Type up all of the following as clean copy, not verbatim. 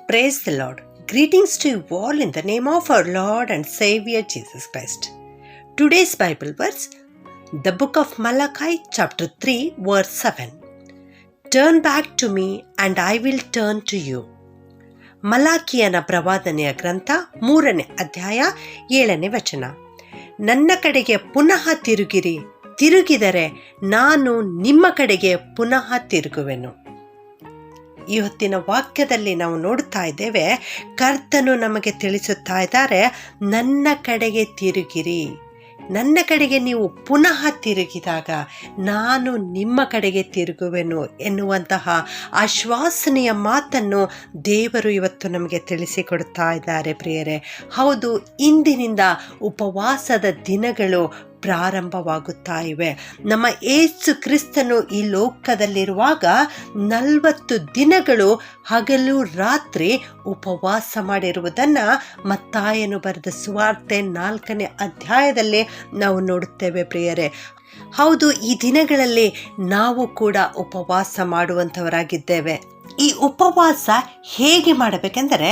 Praise the Lord. Greetings to you all in the name of our Lord and Savior Jesus Christ. Today's Bible verse, the book of Malachi chapter 3 verse 7. Turn back to me and I will turn to you. ಮಲಾಕಿಯನ ಪ್ರವಾದನೆಯ ಗ್ರಂಥ 3ನೇ ಅಧ್ಯಾಯ 7ನೇ ವಚನ. ನನ್ನ ಕಡೆಗೆ ಪುನಃ ತಿರುಗಿರಿ, ತಿರುಗಿದರೆ ನಾನು ನಿಮ್ಮ ಕಡೆಗೆ ಪುನಃ ತಿರುಗುವೆನು. ಈ ಹೊತ್ತಿನ ವಾಕ್ಯದಲ್ಲಿ ನಾವು ನೋಡ್ತಾ ಇದ್ದೇವೆ, ಕರ್ತನು ನಮಗೆ ತಿಳಿಸುತ್ತಾ ಇದ್ದಾರೆ, ನನ್ನ ಕಡೆಗೆ ತಿರುಗಿರಿ, ನನ್ನ ಕಡೆಗೆ ನೀವು ಪುನಃ ತಿರುಗಿದಾಗ ನಾನು ನಿಮ್ಮ ಕಡೆಗೆ ತಿರುಗುವೆನು ಎನ್ನುವಂತಹ ಆಶ್ವಾಸನೆಯ ಮಾತನ್ನು ದೇವರು ಇವತ್ತು ನಮಗೆ ತಿಳಿಸಿಕೊಡ್ತಾ ಇದ್ದಾರೆ ಪ್ರಿಯರೇ. ಹೌದು, ಇಂದಿನಿಂದ ಉಪವಾಸದ ದಿನಗಳು ಪ್ರಾರಂಭವಾಗುತ್ತಾ ಇವೆ. ನಮ್ಮ ಯೇಸು ಕ್ರಿಸ್ತನು ಈ ಲೋಕದಲ್ಲಿರುವಾಗ 40 ದಿನಗಳು ಹಗಲು ರಾತ್ರಿ ಉಪವಾಸ ಮಾಡಿರುವುದನ್ನು ಮತ್ತಾಯನು ಬರೆದ ಸುವಾರ್ತೆ 4ನೇ ಅಧ್ಯಾಯದಲ್ಲಿ ನಾವು ನೋಡುತ್ತೇವೆ ಪ್ರಿಯರೇ. ಹೌದು, ಈ ದಿನಗಳಲ್ಲಿ ನಾವು ಕೂಡ ಉಪವಾಸ ಮಾಡುವಂಥವರಾಗಿದ್ದೇವೆ. ಈ ಉಪವಾಸ ಹೇಗೆ ಮಾಡಬೇಕೆಂದರೆ,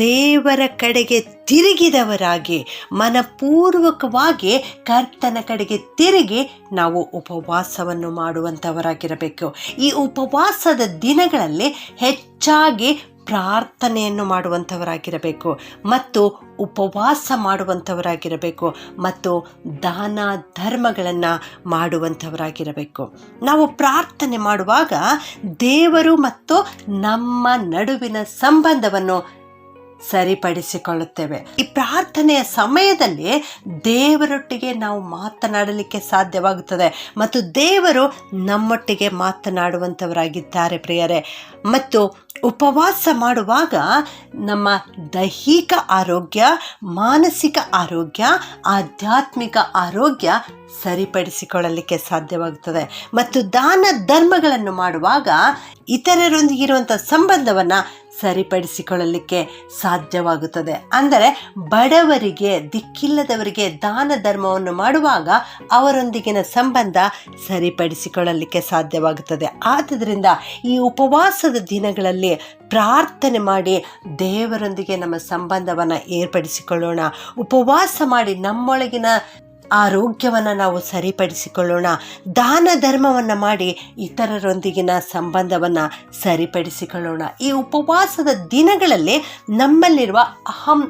ದೇವರ ಕಡೆಗೆ ತಿರುಗಿದವರಾಗಿ ಮನಪೂರ್ವಕವಾಗಿ ಕರ್ತನ ಕಡೆಗೆ ತಿರುಗಿ ನಾವು ಉಪವಾಸವನ್ನು ಮಾಡುವಂಥವರಾಗಿರಬೇಕು. ಈ ಉಪವಾಸದ ದಿನಗಳಲ್ಲಿ ಹೆಚ್ಚಾಗಿ ಪ್ರಾರ್ಥನೆಯನ್ನು ಮಾಡುವಂಥವರಾಗಿರಬೇಕು ಮತ್ತು ಉಪವಾಸ ಮಾಡುವಂಥವರಾಗಿರಬೇಕು ಮತ್ತು ದಾನ ಧರ್ಮಗಳನ್ನು ಮಾಡುವಂಥವರಾಗಿರಬೇಕು. ನಾವು ಪ್ರಾರ್ಥನೆ ಮಾಡುವಾಗ ದೇವರು ಮತ್ತು ನಮ್ಮ ನಡುವಿನ ಸಂಬಂಧವನ್ನು ಸರಿಪಡಿಸಿಕೊಳ್ಳುತ್ತೇವೆ. ಈ ಪ್ರಾರ್ಥನೆಯ ಸಮಯದಲ್ಲಿ ದೇವರೊಟ್ಟಿಗೆ ನಾವು ಮಾತನಾಡಲಿಕ್ಕೆ ಸಾಧ್ಯವಾಗುತ್ತದೆ ಮತ್ತು ದೇವರು ನಮ್ಮೊಟ್ಟಿಗೆ ಮಾತನಾಡುವಂಥವರಾಗಿದ್ದಾರೆ ಪ್ರಿಯರೇ. ಮತ್ತು ಉಪವಾಸ ಮಾಡುವಾಗ ನಮ್ಮ ದೈಹಿಕ ಆರೋಗ್ಯ, ಮಾನಸಿಕ ಆರೋಗ್ಯ, ಆಧ್ಯಾತ್ಮಿಕ ಆರೋಗ್ಯ ಸರಿಪಡಿಸಿಕೊಳ್ಳಲಿಕ್ಕೆ ಸಾಧ್ಯವಾಗುತ್ತದೆ ಮತ್ತು ದಾನ ಧರ್ಮಗಳನ್ನು ಮಾಡುವಾಗ ಇತರರೊಂದಿಗಿರುವಂಥ ಸಂಬಂಧವನ್ನು ಸರಿಪಡಿಸಿಕೊಳ್ಳಲಿಕ್ಕೆ ಸಾಧ್ಯವಾಗುತ್ತದೆ. ಅಂದರೆ ಬಡವರಿಗೆ, ದಿಕ್ಕಿಲ್ಲದವರಿಗೆ ದಾನ ಧರ್ಮವನ್ನು ಮಾಡುವಾಗ ಅವರೊಂದಿಗಿನ ಸಂಬಂಧ ಸರಿಪಡಿಸಿಕೊಳ್ಳಲಿಕ್ಕೆ ಸಾಧ್ಯವಾಗುತ್ತದೆ. ಆದ್ದರಿಂದ ಈ ಉಪವಾಸದ ದಿನಗಳಲ್ಲಿ ಪ್ರಾರ್ಥನೆ ಮಾಡಿ ದೇವರೊಂದಿಗೆ ನಮ್ಮ ಸಂಬಂಧವನ್ನು ಏರ್ಪಡಿಸಿಕೊಳ್ಳೋಣ. ಉಪವಾಸ ಮಾಡಿ ನಮ್ಮೊಳಗಿನ ಆರೋಗ್ಯವನ್ನು ನಾವು ಸರಿಪಡಿಸಿಕೊಳ್ಳೋಣ. ದಾನ ಧರ್ಮವನ್ನು ಮಾಡಿ ಇತರರೊಂದಿಗಿನ ಸಂಬಂಧವನ್ನು ಸರಿಪಡಿಸಿಕೊಳ್ಳೋಣ. ಈ ಉಪವಾಸದ ದಿನಗಳಲ್ಲಿ ನಮ್ಮಲ್ಲಿರುವ ಅಹಂ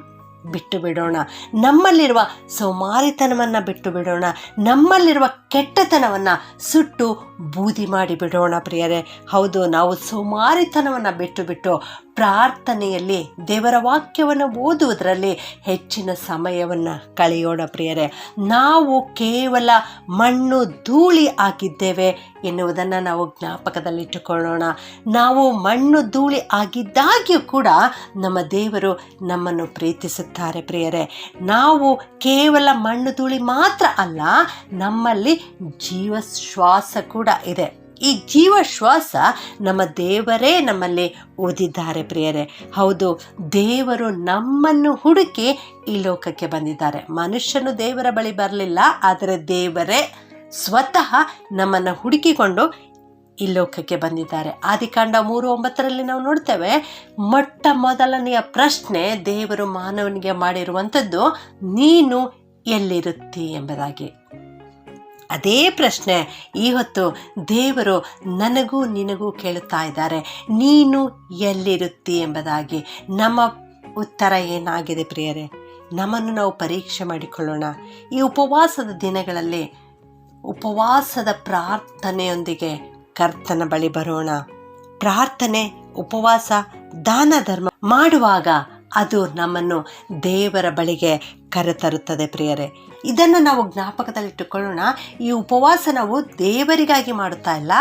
ಬಿಟ್ಟು ಬಿಡೋಣ, ನಮ್ಮಲ್ಲಿರುವ ಸೋಮಾರಿತನವನ್ನು ಬಿಟ್ಟು ಬಿಡೋಣ, ನಮ್ಮಲ್ಲಿರುವ ಕೆಟ್ಟತನವನ್ನು ಸುಟ್ಟು ಬೂದಿ ಮಾಡಿಬಿಡೋಣ ಪ್ರಿಯರೇ. ಹೌದು, ನಾವು ಸೋಮಾರಿತನವನ್ನು ಬಿಟ್ಟು ಪ್ರಾರ್ಥನೆಯಲ್ಲಿ, ದೇವರ ವಾಕ್ಯವನ್ನು ಓದುವುದರಲ್ಲಿ ಹೆಚ್ಚಿನ ಸಮಯವನ್ನು ಕಳೆಯೋಣ ಪ್ರಿಯರೇ. ನಾವು ಕೇವಲ ಮಣ್ಣು ಧೂಳಿ ಆಗಿದ್ದೇವೆ ಎನ್ನುವುದನ್ನು ನಾವು ಜ್ಞಾಪಕದಲ್ಲಿಟ್ಟುಕೊಳ್ಳೋಣ. ನಾವು ಮಣ್ಣು ಧೂಳಿ ಆಗಿದ್ದಾಗ್ಯೂ ಕೂಡ ನಮ್ಮ ದೇವರು ನಮ್ಮನ್ನು ಪ್ರೀತಿಸುತ್ತಾರೆ ಪ್ರಿಯರೇ. ನಾವು ಕೇವಲ ಮಣ್ಣು ಧೂಳಿ ಮಾತ್ರ ಅಲ್ಲ, ನಮ್ಮಲ್ಲಿ ಜೀವಶ್ವಾಸ ಕೂಡ ಇದೆ. ಈ ಜೀವಶ್ವಾಸ ನಮ್ಮ ದೇವರೇ ನಮ್ಮಲ್ಲಿ ಓದಿದ್ದಾರೆ ಪ್ರಿಯರೇ. ಹೌದು, ದೇವರು ನಮ್ಮನ್ನು ಹುಡುಕಿ ಈ ಲೋಕಕ್ಕೆ ಬಂದಿದ್ದಾರೆ. ಮನುಷ್ಯನು ದೇವರ ಬಳಿ ಬರಲಿಲ್ಲ, ಆದರೆ ದೇವರೇ ಸ್ವತಃ ನಮ್ಮನ್ನು ಹುಡುಕಿಕೊಂಡು ಈ ಲೋಕಕ್ಕೆ ಬಂದಿದ್ದಾರೆ. ಆದಿಕಾಂಡ 3:9 ನಾವು ನೋಡ್ತೇವೆ, ಮೊಟ್ಟ ಮೊದಲನೆಯ ಪ್ರಶ್ನೆ ದೇವರು ಮಾನವನಿಗೆ ಮಾಡಿರುವಂಥದ್ದು, ನೀನು ಎಲ್ಲಿರುತ್ತಿ ಎಂಬುದಾಗಿ. ಅದೇ ಪ್ರಶ್ನೆ ಈ ಹೊತ್ತು ದೇವರು ನನಗೂ ನಿನಗೂ ಕೇಳುತ್ತಾ ಇದ್ದಾರೆ, ನೀನು ಎಲ್ಲಿರುತ್ತಿ ಎಂಬುದಾಗಿ. ನಮ್ಮ ಉತ್ತರ ಏನಾಗಿದೆ ಪ್ರಿಯರೇ? ನಮ್ಮನ್ನು ನಾವು ಪರೀಕ್ಷೆ ಮಾಡಿಕೊಳ್ಳೋಣ. ಈ ಉಪವಾಸದ ದಿನಗಳಲ್ಲಿ ಉಪವಾಸದ ಪ್ರಾರ್ಥನೆಯೊಂದಿಗೆ ಕರ್ತನ ಬಳಿ ಬರೋಣ. ಪ್ರಾರ್ಥನೆ, ಉಪವಾಸ, ದಾನ ಧರ್ಮ ಮಾಡುವಾಗ ಅದು ನಮ್ಮನ್ನು ದೇವರ ಬಳಿಗೆ ಕರೆತರುತ್ತದೆ ಪ್ರಿಯರೇ. ಇದನ್ನು ನಾವು ಜ್ಞಾಪಕದಲ್ಲಿಟ್ಟುಕೊಳ್ಳೋಣ. ಈ ಉಪವಾಸ ನಾವು ದೇವರಿಗಾಗಿ ಮಾಡುತ್ತಾ ಇಲ್ಲ,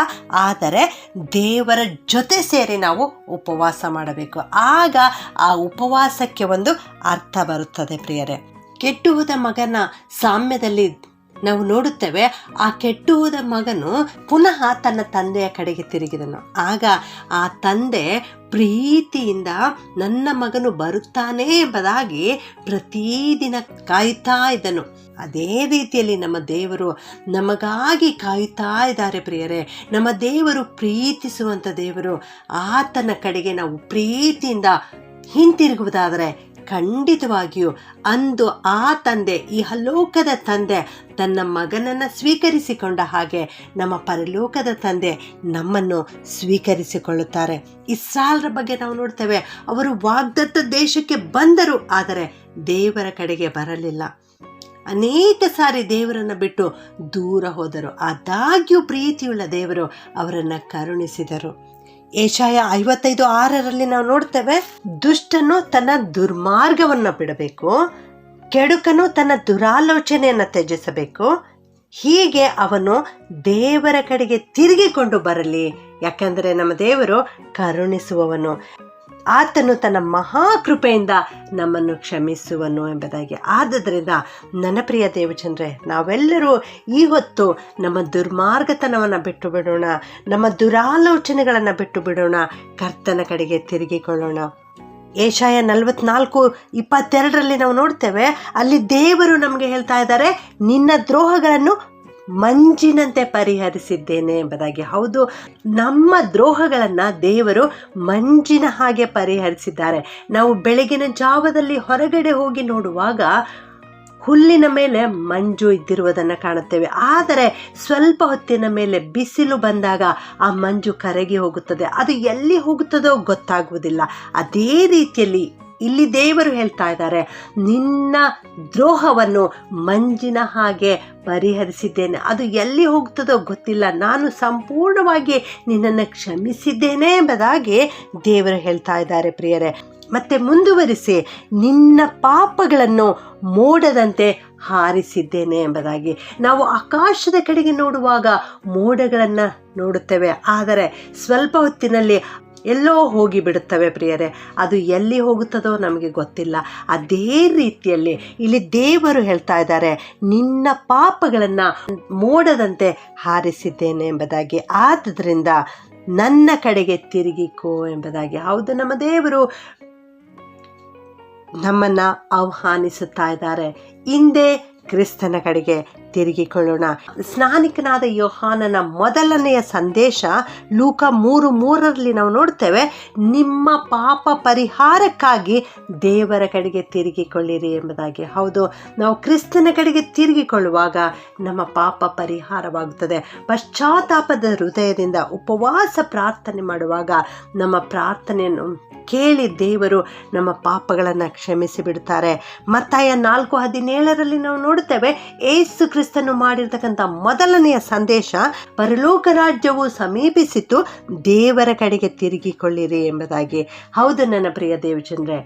ಆದರೆ ದೇವರ ಜೊತೆ ಸೇರಿ ನಾವು ಉಪವಾಸ ಮಾಡಬೇಕು. ಆಗ ಆ ಉಪವಾಸಕ್ಕೆ ಒಂದು ಅರ್ಥ ಬರುತ್ತದೆ ಪ್ರಿಯರೇ. ಕೆಟ್ಟು ಹೋದ ಮಗನ ಸಾಮ್ಯದಲ್ಲಿ ನಾವು ನೋಡುತ್ತೇವೆ, ಆ ಕೆಟ್ಟು ಹೋದ ಮಗನು ಪುನಃ ತನ್ನ ತಂದೆಯ ಕಡೆಗೆ ತಿರುಗಿದನು. ಆಗ ಆ ತಂದೆ ಪ್ರೀತಿಯಿಂದ ನನ್ನ ಮಗನು ಬರುತ್ತಾನೆ ಎಂಬುದಾಗಿ ಪ್ರತಿದಿನ ಕಾಯುತ್ತಾ ಇದ್ದನು. ಅದೇ ರೀತಿಯಲ್ಲಿ ನಮ್ಮ ದೇವರು ನಮಗಾಗಿ ಕಾಯುತ್ತಾ ಇದ್ದಾರೆ ಪ್ರಿಯರೇ. ನಮ್ಮ ದೇವರು ಪ್ರೀತಿಸುವಂಥ ದೇವರು. ಆತನ ಕಡೆಗೆ ನಾವು ಪ್ರೀತಿಯಿಂದ ಹಿಂತಿರುಗುವುದಾದರೆ ಖಂಡಿತವಾಗಿಯೂ ಅಂದು ಆ ತಂದೆ, ಈ ಹಲೋಕದ ತಂದೆ ತನ್ನ ಮಗನನ್ನು ಸ್ವೀಕರಿಸಿಕೊಂಡ ಹಾಗೆ ನಮ್ಮ ಪರಲೋಕದ ತಂದೆ ನಮ್ಮನ್ನು ಸ್ವೀಕರಿಸಿಕೊಳ್ಳುತ್ತಾರೆ. ಇಸ್ರಾಯೇಲರ ಬಗ್ಗೆ ನಾವು ನೋಡ್ತೇವೆ, ಅವರು ವಾಗ್ದತ್ತ ದೇಶಕ್ಕೆ ಬಂದರು, ಆದರೆ ದೇವರ ಕಡೆಗೆ ಬರಲಿಲ್ಲ. ಅನೇಕ ಸಾರಿ ದೇವರನ್ನು ಬಿಟ್ಟು ದೂರ ಹೋದರು. ಆದಾಗ್ಯೂ ಪ್ರೀತಿಯುಳ್ಳ ದೇವರು ಅವರನ್ನು ಕರುಣಿಸಿದರು. ಯೆಶಾಯ 55:6 ನಾವು ನೋಡ್ತೇವೆ, ದುಷ್ಟನು ತನ್ನ ದುರ್ಮಾರ್ಗವನ್ನು ಬಿಡಬೇಕು, ಕೆಡುಕನು ತನ್ನ ದುರಾಲೋಚನೆಯನ್ನು ತ್ಯಜಿಸಬೇಕು, ಹೀಗೆ ಅವನು ದೇವರ ಕಡೆಗೆ ತಿರುಗಿಕೊಂಡು ಬರಲಿ. ಯಾಕಂದರೆ ನಮ್ಮ ದೇವರು ಕರುಣಿಸುವವನು, ಆತನು ತನ್ನ ಮಹಾಕೃಪೆಯಿಂದ ನಮ್ಮನ್ನು ಕ್ಷಮಿಸುವನು ಎಂಬುದಾಗಿ. ಆದ್ದರಿಂದ ನನ್ನ ಪ್ರಿಯ ದೇವಜನರೇ, ನಾವೆಲ್ಲರೂ ಈ ಹೊತ್ತು ನಮ್ಮ ದುರ್ಮಾರ್ಗತನವನ್ನು ಬಿಟ್ಟು ಬಿಡೋಣ, ನಮ್ಮ ದುರಾಲೋಚನೆಗಳನ್ನು ಬಿಟ್ಟು ಬಿಡೋಣ, ಕರ್ತನ ಕಡೆಗೆ ತಿರುಗಿಕೊಳ್ಳೋಣ. ಯೆಶಾಯ 44:22 ನಾವು ನೋಡ್ತೇವೆ, ಅಲ್ಲಿ ದೇವರು ನಮಗೆ ಹೇಳ್ತಾ ಇದ್ದಾರೆ, ನಿನ್ನ ದ್ರೋಹಗಳನ್ನು ಮಂಜಿನಂತೆ ಪರಿಹರಿಸಿದ್ದೇನೆ ಎಂಬುದಾಗಿ. ಹೌದು, ನಮ್ಮ ದ್ರೋಹಗಳನ್ನು ದೇವರು ಮಂಜಿನ ಹಾಗೆ ಪರಿಹರಿಸಿದ್ದಾರೆ. ನಾವು ಬೆಳಗಿನ ಜಾವದಲ್ಲಿ ಹೊರಗಡೆ ಹೋಗಿ ನೋಡುವಾಗ ಹುಲ್ಲಿನ ಮೇಲೆ ಮಂಜು ಇದ್ದಿರುವುದನ್ನು ಕಾಣುತ್ತೇವೆ, ಆದರೆ ಸ್ವಲ್ಪ ಹೊತ್ತಿನ ಮೇಲೆ ಬಿಸಿಲು ಬಂದಾಗ ಆ ಮಂಜು ಕರಗಿ ಹೋಗುತ್ತದೆ. ಅದು ಎಲ್ಲಿ ಹೋಗುತ್ತದೋ ಗೊತ್ತಾಗುವುದಿಲ್ಲ. ಅದೇ ರೀತಿಯಲ್ಲಿ ಇಲ್ಲಿ ದೇವರು ಹೇಳ್ತಾ ಇದ್ದಾರೆ, ನಿನ್ನ ದ್ರೋಹವನ್ನು ಮಂಜಿನ ಹಾಗೆ ಪರಿಹರಿಸಿದ್ದೇನೆ. ಅದು ಎಲ್ಲಿ ಹೋಗ್ತದೋ ಗೊತ್ತಿಲ್ಲ, ನಾನು ಸಂಪೂರ್ಣವಾಗಿ ನಿನ್ನನ್ನು ಕ್ಷಮಿಸಿದ್ದೇನೆ ಎಂಬುದಾಗಿ ದೇವರು ಹೇಳ್ತಾ ಇದ್ದಾರೆ ಪ್ರಿಯರೇ. ಮತ್ತೆ ಮುಂದುವರಿಸಿ, ನಿನ್ನ ಪಾಪಗಳನ್ನು ಮೋಡದಂತೆ ಹಾರಿಸಿದ್ದೇನೆ ಎಂಬುದಾಗಿ. ನಾವು ಆಕಾಶದ ಕಡೆಗೆ ನೋಡುವಾಗ ಮೋಡಗಳನ್ನು ನೋಡುತ್ತೇವೆ, ಆದರೆ ಸ್ವಲ್ಪ ಹೊತ್ತಿನಲ್ಲಿ ಎಲ್ಲೋ ಹೋಗಿ ಬಿಡುತ್ತವೆ ಪ್ರಿಯರೇ. ಅದು ಎಲ್ಲಿ ಹೋಗುತ್ತದೋ ನಮಗೆ ಗೊತ್ತಿಲ್ಲ. ಅದೇ ರೀತಿಯಲ್ಲಿ ಇಲ್ಲಿ ದೇವರು ಹೇಳ್ತಾ ಇದ್ದಾರೆ, ನಿನ್ನ ಪಾಪಗಳನ್ನು ಮೋಡದಂತೆ ಹಾರಿಸಿದ್ದೇನೆ ಎಂಬುದಾಗಿ. ಆದ್ದರಿಂದ ನನ್ನ ಕಡೆಗೆ ತಿರುಗಿಕೋ ಎಂಬುದಾಗಿ. ಹೌದು, ನಮ್ಮ ದೇವರು ನಮ್ಮನ್ನು ಆಹ್ವಾನಿಸುತ್ತಾ ಇದ್ದಾರೆ, ಹಿಂದೆ ಕ್ರಿಸ್ತನ ಕಡೆಗೆ ತಿರುಗಿಕೊಳ್ಳೋಣ. ಸ್ನಾನಿಕನಾದ ಯೋಹಾನನ ಮೊದಲನೆಯ ಸಂದೇಶ ಲೂಕ 3:3 ನಾವು ನೋಡ್ತೇವೆ, ನಿಮ್ಮ ಪಾಪ ಪರಿಹಾರಕ್ಕಾಗಿ ದೇವರ ಕಡೆಗೆ ತಿರುಗಿಕೊಳ್ಳಿರಿ ಎಂಬುದಾಗಿ. ಹೌದು, ನಾವು ಕ್ರಿಸ್ತನ ಕಡೆಗೆ ತಿರುಗಿಕೊಳ್ಳುವಾಗ ನಮ್ಮ ಪಾಪ ಪರಿಹಾರವಾಗುತ್ತದೆ. ಪಶ್ಚಾತ್ತಾಪದ ಹೃದಯದಿಂದ ಉಪವಾಸ ಪ್ರಾರ್ಥನೆ ಮಾಡುವಾಗ ನಮ್ಮ ಪ್ರಾರ್ಥನೆಯನ್ನು ಕೇಳಿ ದೇವರು ನಮ್ಮ ಪಾಪಗಳನ್ನು ಕ್ಷಮಿಸಿ ಬಿಡುತ್ತಾರೆ. ಮತ್ತಾಯ 4:17 ನಾವು ನೋಡುತ್ತೇವೆ, ಯೇಸು ಕ್ರಿಸ್ತನು ಮಾಡಿರ್ತಕ್ಕಂಥ ಮೊದಲನೆಯ ಸಂದೇಶ, ಪರಲೋಕ ರಾಜ್ಯವು ಸಮೀಪಿಸಿತು, ದೇವರ ಕಡೆಗೆ ತಿರುಗಿಕೊಳ್ಳಿರಿ ಎಂಬುದಾಗಿ. ಹೌದು ನನ್ನ ಪ್ರಿಯ ದೇವಜನರೇ,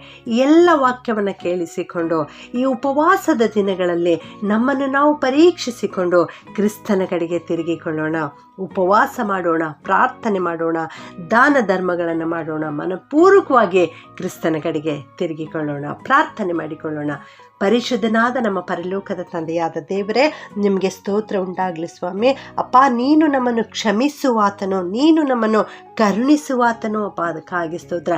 ಎಲ್ಲ ವಾಕ್ಯವನ್ನು ಕೇಳಿಸಿಕೊಂಡು ಈ ಉಪವಾಸದ ದಿನಗಳಲ್ಲಿ ನಮ್ಮನ್ನು ನಾವು ಪರೀಕ್ಷಿಸಿಕೊಂಡು ಕ್ರಿಸ್ತನ ಕಡೆಗೆ ತಿರುಗಿಕೊಳ್ಳೋಣ. ಉಪವಾಸ ಮಾಡೋಣ, ಪ್ರಾರ್ಥನೆ ಮಾಡೋಣ, ದಾನ ಧರ್ಮಗಳನ್ನು ಮಾಡೋಣ, ಮನಪೂರ್ವಕವಾಗಿ ಕ್ರಿಸ್ತನ ಕಡೆಗೆ ತಿರುಗಿಕೊಳ್ಳೋಣ, ಪ್ರಾರ್ಥನೆ ಮಾಡಿಕೊಳ್ಳೋಣ. ಪರಿಶುದ್ಧನಾದ ನಮ್ಮ ಪರಲೋಕದ ತಂದೆಯಾದ ದೇವರೇ, ನಿಮಗೆ ಸ್ತೋತ್ರ ಉಂಟಾಗಲಿ ಸ್ವಾಮಿ. ಅಪ್ಪ, ನೀನು ನಮ್ಮನ್ನು ಕ್ಷಮಿಸುವಾತನೋ, ನೀನು ನಮ್ಮನ್ನು ಕರುಣಿಸುವಾತನೋ ಅಪ್ಪ, ಅದಕ್ಕಾಗಿ ಸ್ತೋತ್ರ.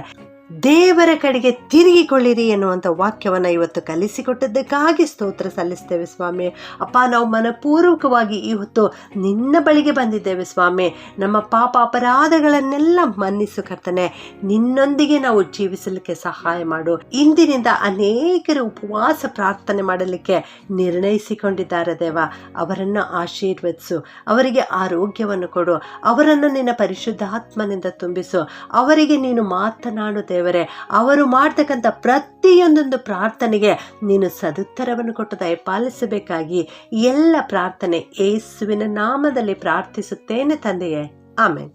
ದೇವರ ಕಡೆಗೆ ತಿರುಗಿಕೊಳ್ಳಿರಿ ಎನ್ನುವಂಥ ವಾಕ್ಯವನ್ನು ಇವತ್ತು ಕಲಿಸಿಕೊಟ್ಟದ್ದಕ್ಕಾಗಿ ಸ್ತೋತ್ರ ಸಲ್ಲಿಸ್ತೇವೆ ಸ್ವಾಮಿ. ಅಪ್ಪ, ನಾವು ಮನಪೂರ್ವಕವಾಗಿ ಇವತ್ತು ನಿನ್ನ ಬಳಿಗೆ ಬಂದಿದ್ದೇವೆ ಸ್ವಾಮಿ. ನಮ್ಮ ಪಾಪ ಅಪರಾಧಗಳನ್ನೆಲ್ಲ ಮನ್ನಿಸು ಕರ್ತನೆ. ನಿನ್ನೊಂದಿಗೆ ನಾವು ಜೀವಿಸಲಿಕ್ಕೆ ಸಹಾಯ ಮಾಡು. ಇಂದಿನಿಂದ ಅನೇಕರು ಉಪವಾಸ ಪ್ರಾರ್ಥನೆ ಮಾಡಲಿಕ್ಕೆ ನಿರ್ಣಯಿಸಿಕೊಂಡಿದ್ದಾರೆ ದೇವ. ಅವರನ್ನು ಆಶೀರ್ವದಿಸು, ಅವರಿಗೆ ಆರೋಗ್ಯವನ್ನು ಕೊಡು, ಅವರನ್ನು ನಿನ್ನ ಪರಿಶುದ್ಧಾತ್ಮನಿಂದ ತುಂಬಿಸು, ಅವರಿಗೆ ನೀನು ಮಾತನಾಡು ದೇವರೇ. ಅವರು ಮಾಡ್ತಕ್ಕಂಥ ಪ್ರತಿಯೊಂದೊಂದು ಪ್ರಾರ್ಥನೆಗೆ ನೀನು ಸದುತ್ತರವನ್ನು ಕೊಟ್ಟು ದಯಪಾಲಿಸಬೇಕಾಗಿ ಎಲ್ಲ ಪ್ರಾರ್ಥನೆ ಯೇಸುವಿನ ನಾಮದಲ್ಲಿ ಪ್ರಾರ್ಥಿಸುತ್ತೇನೆ ತಂದೆಯೇ, ಆಮೆನ್.